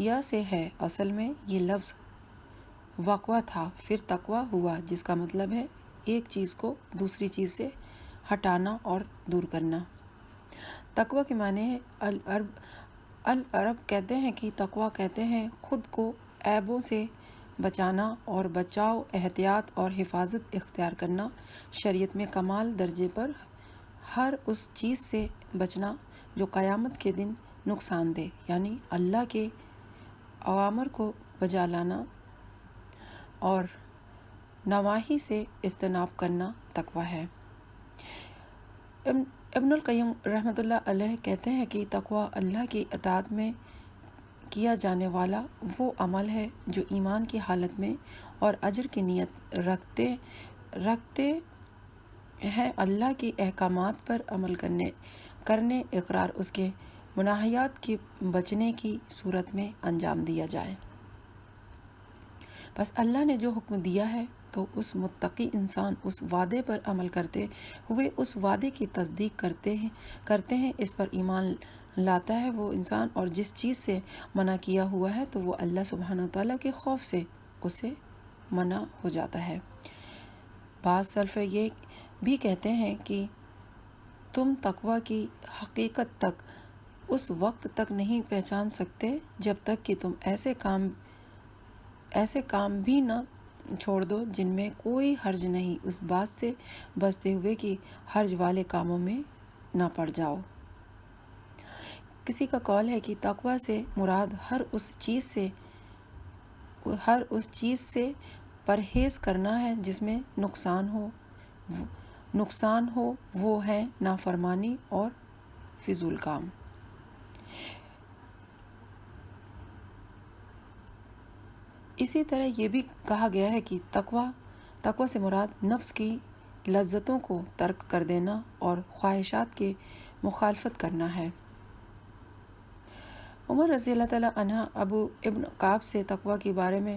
یا سے ہے، اصل میں یہ لفظ وقوع تھا، پھر تقویٰ ہوا، جس کا مطلب ہے ایک چیز کو دوسری چیز سے ہٹانا اور دور کرنا۔ تقویٰ کے معنی ہے العرب کہتے ہیں کہ تقویٰ کہتے ہیں خود کو عیبوں سے بچانا اور بچاؤ، احتیاط اور حفاظت اختیار کرنا، شریعت میں کمال درجے پر ہر اس چیز سے بچنا جو قیامت کے دن نقصان دے، یعنی اللہ کے اوامر کو بجا لانا اور نواہی سے اجتناب کرنا تقویٰ ہے۔ ابن القیم رحمۃ اللہ علیہ کہتے ہیں کہ تقویٰ اللہ کی اطاعت میں کیا جانے والا وہ عمل ہے جو ایمان کی حالت میں اور اجر کی نیت رکھتے ہیں اللہ کی احکامات پر عمل کرنے اقرار اس کے مناہیات کے بچنے کی صورت میں انجام دیا جائے۔ بس اللہ نے جو حکم دیا ہے تو اس متقی انسان اس وعدے پر عمل کرتے ہوئے اس وعدے کی تصدیق کرتے ہیں، اس پر ایمان لاتا ہے وہ انسان، اور جس چیز سے منع کیا ہوا ہے تو وہ اللہ سبحانہ وتعالیٰ کے خوف سے اسے منع ہو جاتا ہے۔ بعض سلف یہ بھی کہتے ہیں کہ تم تقویٰ کی حقیقت تک اس وقت تک نہیں پہچان سکتے جب تک کہ تم ایسے کام بھی نہ چھوڑ دو جن میں کوئی حرج نہیں، اس بات سے بچتے ہوئے کہ حرج والے کاموں میں نہ پڑ جاؤ۔ کسی کا قول ہے کہ تقویٰ سے مراد ہر اس چیز سے پرہیز کرنا ہے جس میں نقصان ہو، وہ ہے نافرمانی اور فضول کام۔ اسی طرح یہ بھی کہا گیا ہے کہ تقویٰ سے مراد نفس کی لذتوں کو ترک کر دینا اور خواہشات کی مخالفت کرنا ہے۔ عمر رضی اللہ تعالیٰ عنہ ابن کعب سے تقویٰ کے بارے میں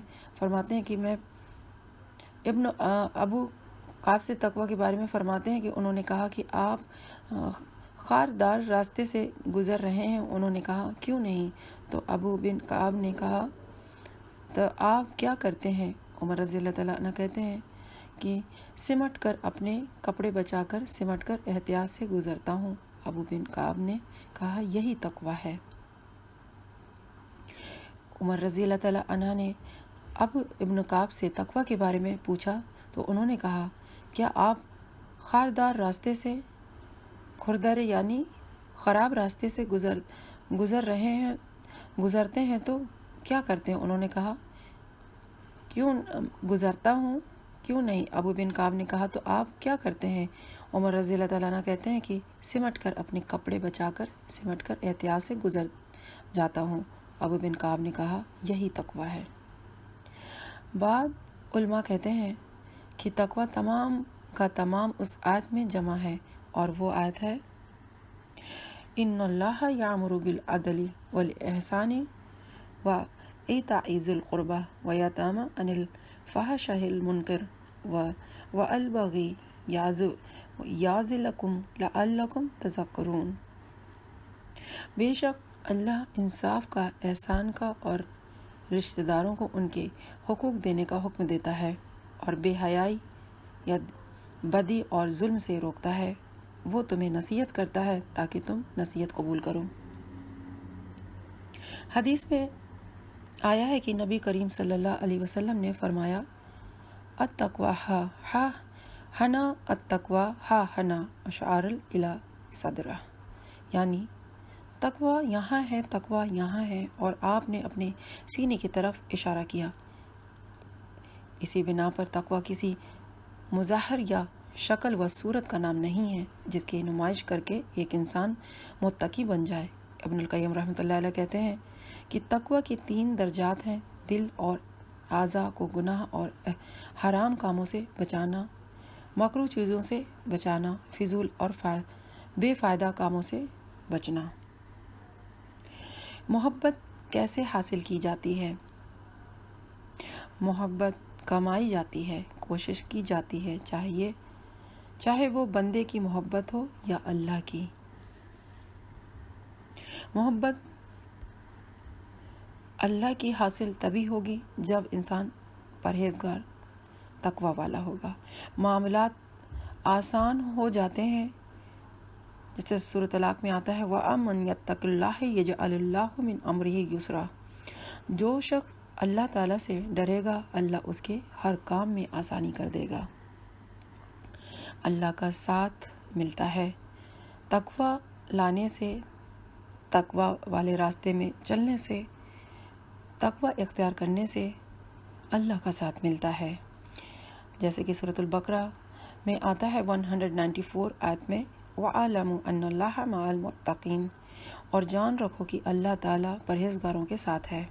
فرماتے ہیں کہ انہوں نے کہا کہ آپ خاردار راستے سے گزر رہے ہیں؟ انہوں نے کہا کیوں نہیں؟ تو ابو بن کعب نے کہا تو آپ کیا کرتے ہیں؟ عمر رضی اللہ تعالیٰ عنہ کہتے ہیں کہ سمٹ کر اپنے کپڑے بچا کر سمٹ کر احتیاط سے گزرتا ہوں۔ ابو بن کعب نے کہا یہی تقویٰ ہے۔ عمر رضی اللہ تعالیٰ عنہ نے ابن کعب سے تقویٰ کے بارے میں پوچھا تو انہوں نے کہا کیا آپ خاردار راستے سے کھردرے یعنی خراب راستے سے گزرتے ہیں تو کیا کرتے ہیں؟ انہوں نے کہا کیوں گزرتا ہوں، کیوں نہیں؟ ابو بن کعب نے کہا تو آپ کیا کرتے ہیں؟ عمر رضی اللہ تعالیٰ عنہ کہتے ہیں کہ سمٹ کر اپنے کپڑے بچا کر سمٹ کر احتیاط سے گزر جاتا ہوں۔ ابو بن کعب نے کہا یہی تقویٰ ہے۔ بعض علماء کہتے ہیں کہ تقویٰ تمام کا تمام اس آیت میں جمع ہے، اور وہ آیت ہے ان اللہ یامر بالعدل والاحسان وایتاء ذی القربی وینہی عن الفحشاء والمنکر والبغی یعظکم لعلکم تذکرون۔ بے شک اللہ انصاف کا، احسان کا اور رشتہ داروں کو ان کے حقوق دینے کا حکم دیتا ہے، اور بے حیائی یا بدی اور ظلم سے روکتا ہے۔ وہ تمہیں نصیحت کرتا ہے تاکہ تم نصیحت قبول کرو۔ حدیث میں آیا ہے کہ نبی کریم صلی اللہ علیہ وسلم نے فرمایا التقویٰ ہا ہنا التقویٰ ہا ہنا اشعار الی صدرہ، یعنی تقویٰ یہاں ہے، تقویٰ یہاں ہے، اور آپ نے اپنے سینے کی طرف اشارہ کیا۔ اسی بنا پر تقویٰ کسی مظاہر یا شکل و صورت کا نام نہیں ہے جس کی نمائش کر کے ایک انسان متقی بن جائے۔ ابن القیم رحمۃ اللہ علیہ کہتے ہیں کہ تقویٰ کی 3 درجات ہیں: دل اور اعضاء کو گناہ اور حرام کاموں سے بچانا، مکروہ چیزوں سے بچانا، فضول اور بے فائدہ کاموں سے بچنا۔ محبت کیسے حاصل کی جاتی ہے؟ محبت کمائی جاتی ہے، کوشش کی جاتی ہے، چاہے وہ بندے کی محبت ہو یا اللہ کی۔ محبت اللہ کی حاصل تبھی ہوگی جب انسان پرہیزگار تقوی والا ہوگا۔ معاملات آسان ہو جاتے ہیں، جیسے سورۃ طلاق میں آتا ہے وَأَمَّنْ يَتَّقِ اللَّهَ يَجْعَلِ اللَّهُ مِنْ أَمْرِهِ يُسْرًا۔ جو شخص اللہ تعالیٰ سے ڈرے گا اللہ اس کے ہر کام میں آسانی کر دے گا۔ اللہ کا ساتھ ملتا ہے۔ تقوی لانے سے، تقوی والے راستے میں چلنے سے، تقوی اختیار کرنے سے اللہ کا ساتھ ملتا ہے، جیسے کہ سورۃ البقرہ میں آتا ہے 194 آیت میں وَاعْلَمُوا أَنَّ اللَّهَ مَعَ الْمُتَّقِينَ، اور جان رکھو کہ اللہ تعالیٰ پرہیزگاروں کے ساتھ ہے۔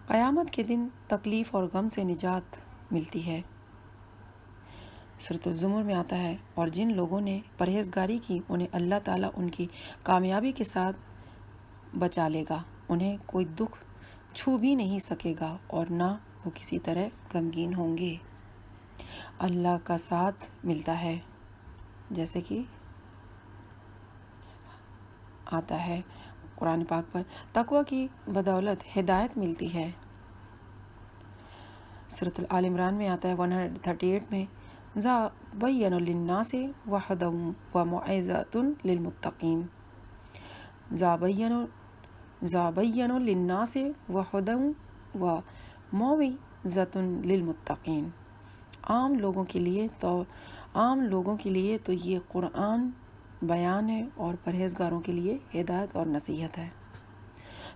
قیامت کے دن تکلیف اور غم سے نجات ملتی ہے۔ سورۃ الزمر میں آتا ہے اور جن لوگوں نے پرہیزگاری کی انہیں اللہ تعالیٰ ان کی کامیابی کے ساتھ بچا لے گا، انہیں کوئی دکھ چھو بھی نہیں سکے گا اور نہ وہ کسی طرح غمگین ہوں گے۔ اللہ کا ساتھ ملتا ہے، جیسے کہ آتا ہے قرآن پاک پر تقوی کی بدولت ہدایت ملتی ہے۔ سورۃ آل عمران میں آتا ہے 138 میں زَبَّيَّنَ لِلنَّاسِ وَهُدًى وَمَوْعِظَةٌ لِلْمُتَّقِينَ۔ زَبَّيَّنَ لِلنَّاسِ وَهُدًى وَمَوْعِظَةٌ لِلْمُتَّقِينَ۔ عام لوگوں کے لیے تو یہ قرآن بیان ہے اور پرہیزگاروں کے لیے ہدایت اور نصیحت ہے۔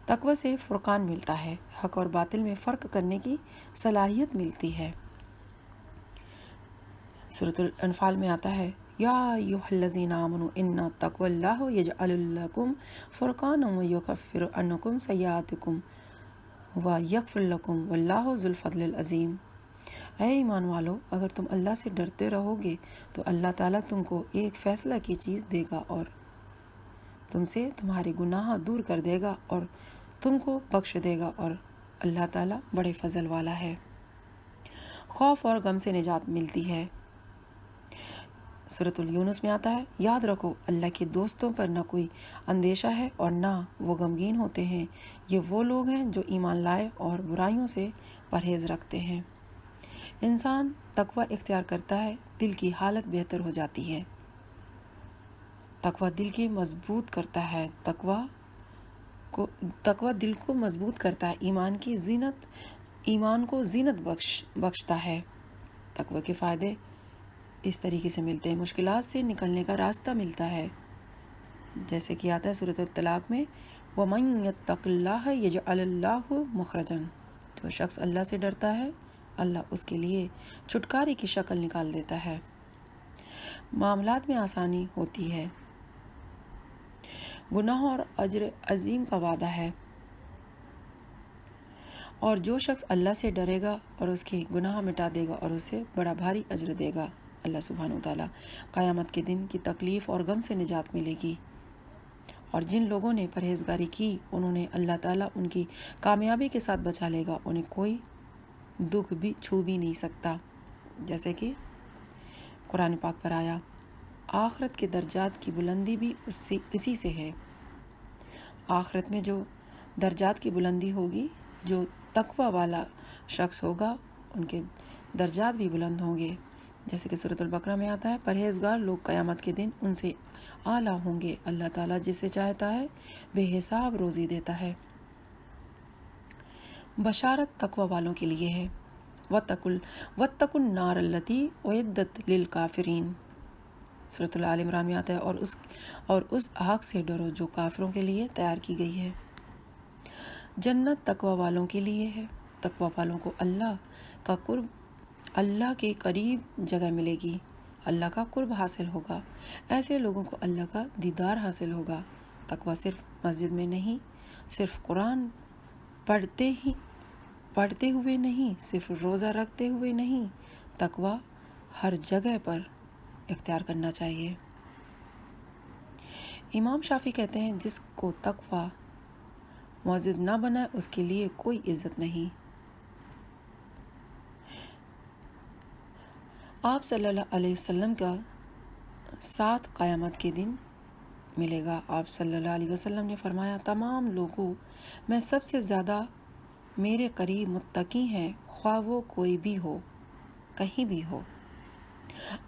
تقوی سے فرقان ملتا ہے، حق اور باطل میں فرق کرنے کی صلاحیت ملتی ہے۔ سورۃ الانفال میں آتا ہے یا ایھا الذین آمنوا ان تقوی اللہ یجعل لکم فرقانا ویکفر عنکم سیئاتکم ویغفر لکم واللہ ذو الفضل العظیم۔ اے ایمان والو، اگر تم اللہ سے ڈرتے رہو گے تو اللہ تعالیٰ تم کو ایک فیصلہ کی چیز دے گا اور تم سے تمہارے گناہ دور کر دے گا اور تم کو بخش دے گا، اور اللہ تعالیٰ بڑے فضل والا ہے۔ خوف اور غم سے نجات ملتی ہے۔ سورۃ یونس میں آتا ہے یاد رکھو اللہ کے دوستوں پر نہ کوئی اندیشہ ہے اور نہ وہ غمگین ہوتے ہیں، یہ وہ لوگ ہیں جو ایمان لائے اور برائیوں سے پرہیز رکھتے ہیں۔ انسان تقوی اختیار کرتا ہے، دل کی حالت بہتر ہو جاتی ہے۔ تقوی دل کی مضبوط کرتا ہے، تقوی دل کو مضبوط کرتا ہے، ایمان کو زینت بخشتا ہے۔ تقوی کے فائدے اس طریقے سے ملتے ہیں، مشکلات سے نکلنے کا راستہ ملتا ہے، جیسے کہ آتا ہے سورۃ الطلاق میں وَمَن يَتَّقِ اللَّهَ يَجْعَلْ لَهُ مَخْرَجًا۔ جو شخص اللہ سے ڈرتا ہے اللہ اس کے لیے چھٹکارے کی شکل نکال دیتا ہے، معاملات میں آسانی ہوتی ہے، گناہ اور اجر عظیم کا وعدہ ہے، اور جو شخص اللہ سے ڈرے گا اور اس کے گناہ مٹا دے گا اور اسے بڑا بھاری اجر دے گا اللہ سبحانہ وتعالیٰ۔ قیامت کے دن کی تکلیف اور غم سے نجات ملے گی، اور جن لوگوں نے پرہیزگاری کی انہوں نے اللہ تعالیٰ ان کی کامیابی کے ساتھ بچا لے گا، انہیں کوئی دکھ بھی چھو بھی نہیں سکتا، جیسے کہ قرآن پاک پر آیا آخرت کے درجات کی بلندی بھی اسی سے ہے۔ آخرت میں جو درجات کی بلندی ہوگی، جو تقوی والا شخص ہوگا ان کے درجات بھی بلند ہوں گے، جیسے کہ سورۃ البقرہ میں آتا ہے پرہیزگار لوگ قیامت کے دن ان سے اعلیٰ ہوں گے، اللہ تعالیٰ جسے چاہتا ہے بے حساب روزی دیتا ہے۔ بشارت تقوی والوں کے لیے ہے، وَاتَّقُوا النَّارَ الَّتِي أُعِدَّتْ لِلْكَافِرِينَ۔ سورۃ آل عمران میں آتا ہے اور اس آگ سے ڈرو جو کافروں کے لیے تیار کی گئی ہے۔ جنت تقوی والوں کے لیے ہے، تقوی والوں کو اللہ کے قریب جگہ ملے گی، اللہ کا قرب حاصل ہوگا، ایسے لوگوں کو اللہ کا دیدار حاصل ہوگا۔ تقوی صرف مسجد میں نہیں، صرف قرآن پڑھتے ہوئے نہیں، صرف روزہ رکھتے ہوئے نہیں، تقوی ہر جگہ پر اختیار کرنا چاہیے۔ امام شافعی کہتے ہیں جس کو تقوی معزز نہ بنائے اس کے لیے کوئی عزت نہیں۔ آپ صلی اللہ علیہ وسلم کا ساتھ قیامت کے دن ملے گا۔ آپ صلی اللہ علیہ وسلم نے فرمایا، تمام لوگوں میں سب سے زیادہ میرے قریب متقی ہیں، خواہ وہ کوئی بھی ہو، کہیں بھی ہو۔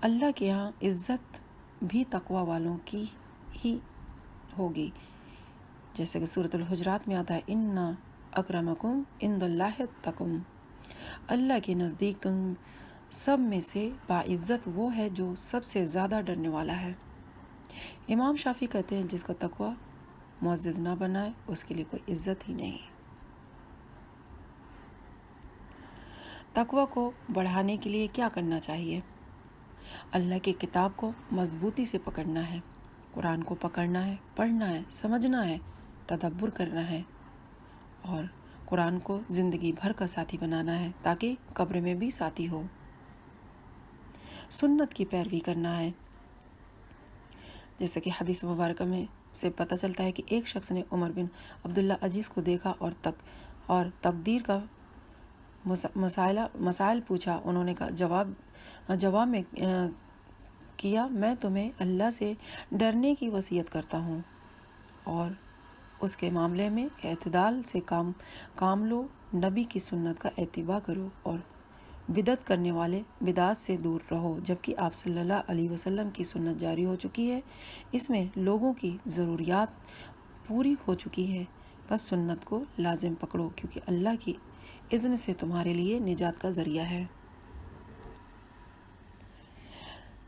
اللہ کے ہاں عزت بھی تقوی والوں کی ہی ہوگی، جیسے کہ سورۃ الحجرات میں آتا ہے، ان اکرمکم عند اللہ اتقاکم۔ اللہ کے نزدیک تم سب میں سے باعزت وہ ہے جو سب سے زیادہ ڈرنے والا ہے۔ امام شافعی کہتے ہیں، جس کا تقوی معزز نہ بنائے اس کے لیے کوئی عزت ہی نہیں۔ تقوی کو بڑھانے کے لیے کیا کرنا چاہیے؟ اللہ کی کتاب کو مضبوطی سے پکڑنا ہے، قرآن کو پکڑنا ہے، پڑھنا ہے، سمجھنا ہے، تدبر کرنا ہے، اور قرآن کو زندگی بھر کا ساتھی بنانا ہے تاکہ قبر میں بھی ساتھی ہو۔ سنت کی پیروی کرنا ہے، جیسے کہ حدیث مبارکہ میں سے پتہ چلتا ہے کہ ایک شخص نے عمر بن عبداللہ عزیز کو دیکھا اور تقدیر کا مسائل پوچھا۔ انہوں نے جواب میں کیا، میں تمہیں اللہ سے ڈرنے کی وصیت کرتا ہوں اور اس کے معاملے میں اعتدال سے کام لو، نبی کی سنت کا اتباع کرو اور بدعت کرنے والے بدعات سے دور رہو، جبکہ آپ صلی اللہ علیہ وسلم کی سنت جاری ہو چکی ہے، اس میں لوگوں کی ضروریات پوری ہو چکی ہے، بس سنت کو لازم پکڑو کیونکہ اللہ کی اذن سے تمہارے لیے نجات کا ذریعہ ہے۔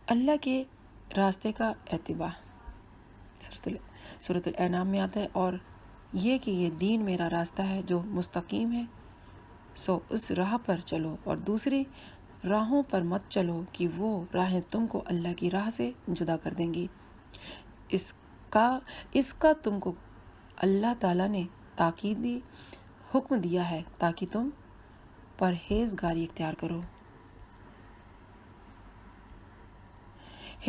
اللہ کے راستے کا اتباع سورۃ الانعام میں آتا ہے، اور یہ کہ یہ دین میرا راستہ ہے جو مستقیم ہے، سو اس راہ پر چلو اور دوسری راہوں پر مت چلو کہ وہ راہیں تم کو اللہ کی راہ سے جدا کر دیں گی۔ اس کا تم کو اللہ تعالیٰ نے تاکیدی حکم دیا ہے تاکہ تم پرہیزگاری اختیار کرو۔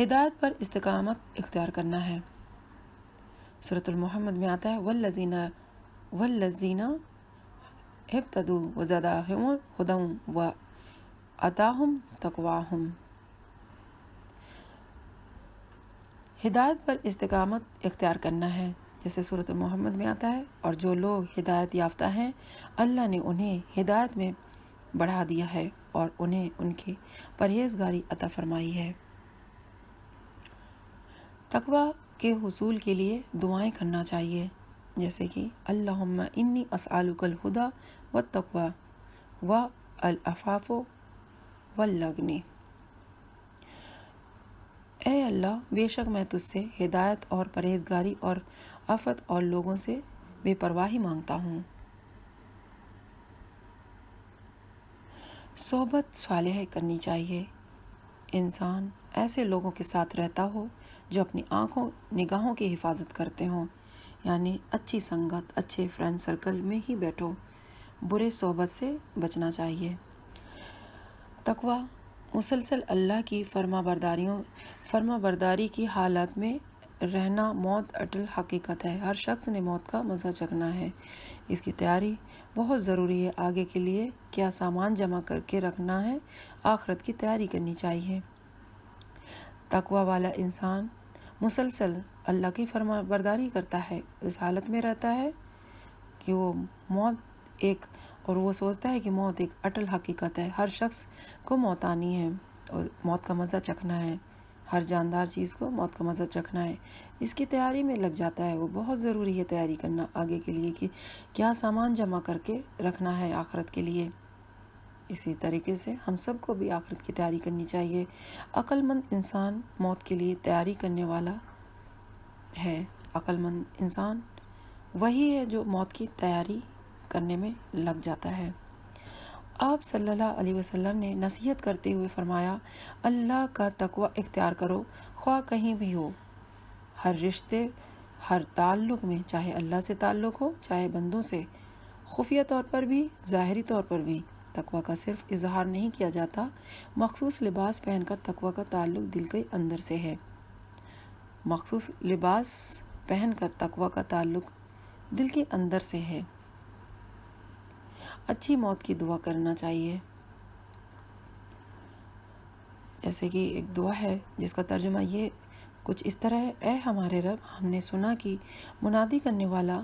ہدایت پر استقامت اختیار کرنا ہے، سورۃ المحمد میں آتا ہے، والذین اہتدوا وزادہم ھدی وآتاہم تقواہم۔ ہدایت پر استقامت اختیار کرنا ہے، جیسے سورۃ محمد میں آتا ہے، اور جو لوگ ہدایت یافتہ ہیں اللہ نے انہیں ہدایت میں بڑھا دیا ہے اور انہیں ان کی پرہیزگاری عطا فرمائی ہے۔ تقوی کے حصول کے لیے دعائیں کرنا چاہیے، جیسے کہ اللہم انی اسألک الہدی والتقوی والعفاف والغنی۔ اے اللہ، بے شک میں تجھ سے ہدایت اور پرہیزگاری اور عفت اور لوگوں سے بے پرواہی مانگتا ہوں۔ صحبت صالح کرنی چاہیے، انسان ایسے لوگوں کے ساتھ رہتا ہو جو اپنی نگاہوں کی حفاظت کرتے ہوں، یعنی اچھی سنگت، اچھے فرینڈ سرکل میں ہی بیٹھو، برے صحبت سے بچنا چاہیے۔ تقوی مسلسل اللہ کی فرما برداری کی حالت میں رہنا، موت اٹل حقیقت ہے، ہر شخص نے موت کا مزہ چکھنا ہے، اس کی تیاری بہت ضروری ہے، آگے کے لیے کیا سامان جمع کر کے رکھنا ہے، آخرت کی تیاری کرنی چاہیے۔ تقوی والا انسان مسلسل اللہ کی فرما برداری کرتا ہے، اس حالت میں رہتا ہے کہ وہ سوچتا ہے کہ موت ایک اٹل حقیقت ہے، ہر شخص کو موت آنی ہے اور موت کا مزہ چکھنا ہے، ہر جاندار چیز کو موت کا مزہ چکھنا ہے، اس کی تیاری میں لگ جاتا ہے۔ وہ بہت ضروری ہے تیاری کرنا آگے کے لیے کہ کیا سامان جمع کر کے رکھنا ہے آخرت کے لیے۔ اسی طریقے سے ہم سب کو بھی آخرت کی تیاری کرنی چاہیے۔ عقل مند انسان موت کے لیے تیاری کرنے والا ہے، عقل مند انسان وہی ہے جو موت کی تیاری کرنے میں لگ جاتا ہے۔ آپ صلی اللہ علیہ وسلم نے نصیحت کرتے ہوئے فرمایا، اللہ کا تقوی اختیار کرو، خواہ کہیں بھی ہو، ہر رشتے، ہر تعلق میں، چاہے اللہ سے تعلق ہو چاہے بندوں سے، خفیہ طور پر بھی ظاہری طور پر بھی۔ تقوی کا صرف اظہار نہیں کیا جاتا، مخصوص لباس پہن کر تقوی کا تعلق دل کے اندر سے ہے، مخصوص لباس پہن کر تقوی کا تعلق دل کے اندر سے ہے۔ اچھی موت کی دعا کرنا چاہیے، جیسے کہ ایک دعا ہے جس کا ترجمہ یہ کچھ اس طرح: اے ہمارے رب، ہم نے سنا کہ منادی کرنے والا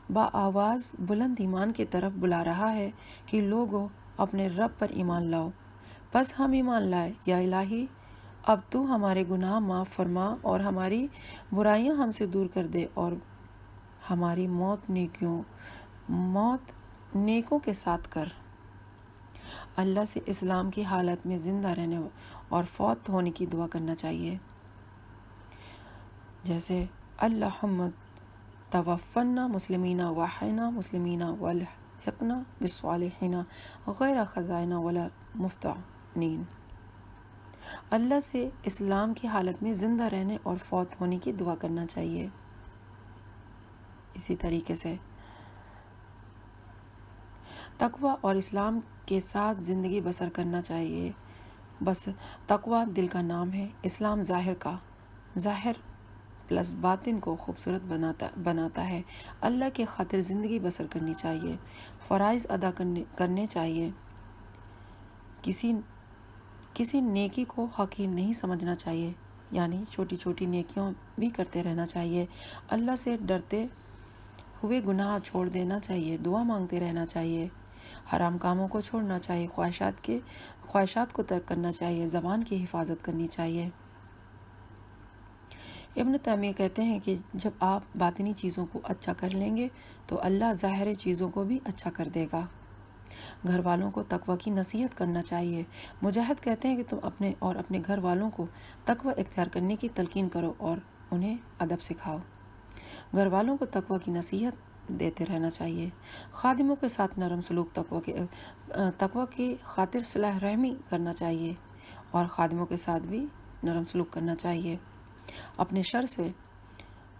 بآواز بلند ایمان کی طرف بلا رہا ہے کہ لوگوں اپنے رب پر ایمان لاؤ۔ بس ہم ایمان لائے۔ یا الہی، اب تو ہمارے گناہ معاف فرما اور ہماری برائیاں ہم سے دور کر دے اور ہماری موت نیکوں کے ساتھ کر۔ اللہ سے اسلام کی حالت میں زندہ رہنے اور فوت ہونے کی دعا کرنا چاہیے، جیسے اللہم توفنا مسلمین واحینا مسلمین والحقنا بالصالحین غیر خزائن ولا مفتونین۔ اللہ سے اسلام کی حالت میں زندہ رہنے اور فوت ہونے کی دعا کرنا چاہیے۔ اسی طریقے سے تقوی اور اسلام کے ساتھ زندگی بسر کرنا چاہیے۔ بس تقوی دل کا نام ہے، اسلام ظاہر پلس باطن کو خوبصورت بناتا ہے۔ اللہ کی خاطر زندگی بسر کرنی چاہیے، فرائض ادا کرنے چاہیے، کسی نیکی کو حقیر نہیں سمجھنا چاہیے، یعنی چھوٹی چھوٹی نیکیوں بھی کرتے رہنا چاہیے۔ اللہ سے ڈرتے ہوئے گناہ چھوڑ دینا چاہیے، دعا مانگتے رہنا چاہیے، حرام کاموں کو چھوڑنا چاہیے، خواہشات کو ترک کرنا چاہیے، زبان کی حفاظت کرنی چاہیے۔ ابن تیمیہ کہتے ہیں کہ جب آپ باطنی چیزوں کو اچھا کر لیں گے تو اللہ ظاہری چیزوں کو بھی اچھا کر دے گا۔ گھر والوں کو تقوی کی نصیحت کرنا چاہیے۔ مجاہد کہتے ہیں کہ تم اپنے گھر والوں کو تقوی اختیار کرنے کی تلقین کرو اور انہیں ادب سکھاؤ۔ گھر والوں کو تقوی کی نصیحت دیتے رہنا چاہیے۔ خادموں کے ساتھ نرم سلوک، تقوی کی خاطر صلح رحمی کرنا چاہیے اور خادموں کے ساتھ بھی نرم سلوک کرنا چاہیے۔ اپنے شر سے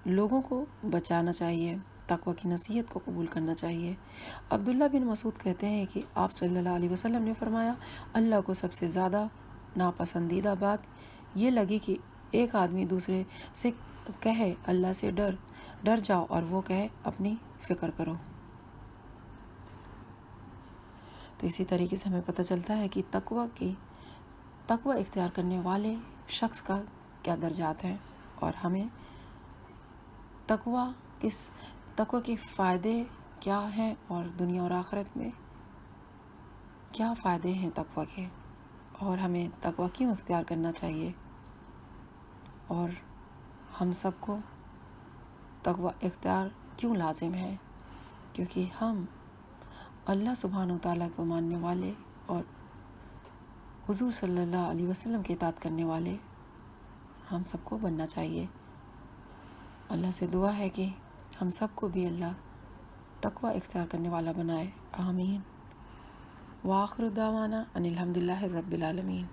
لوگوں کو بچانا چاہیے، تقوی کی نصیحت کو قبول کرنا چاہیے۔ عبداللہ بن مسعود کہتے ہیں کہ آپ صلی اللہ علیہ وسلم نے فرمایا، اللہ کو سب سے زیادہ ناپسندیدہ بات یہ لگی کہ ایک آدمی دوسرے سے کہے اللہ سے ڈر جاؤ اور وہ کہے اپنی فکر کرو۔ تو اسی طریقے سے ہمیں پتہ چلتا ہے کہ تقوی اختیار کرنے والے شخص کا کیا درجات ہیں اور ہمیں تقوی کے فائدے کیا ہیں اور دنیا اور آخرت میں کیا فائدے ہیں تقوی کے، اور ہمیں تقوی کیوں اختیار کرنا چاہیے، اور ہم سب کو تقوی اختیار کیوں لازم ہے، کیونکہ ہم اللہ سبحانہ وتعالیٰ کو ماننے والے اور حضور صلی اللہ علیہ وسلم کی اطاعت کرنے والے ہم سب کو بننا چاہیے۔ اللہ سے دعا ہے کہ ہم سب کو بھی اللہ تقوی اختیار کرنے والا بنائے، آمین۔ وآخر دعوانا ان الحمد للہ رب العالمین۔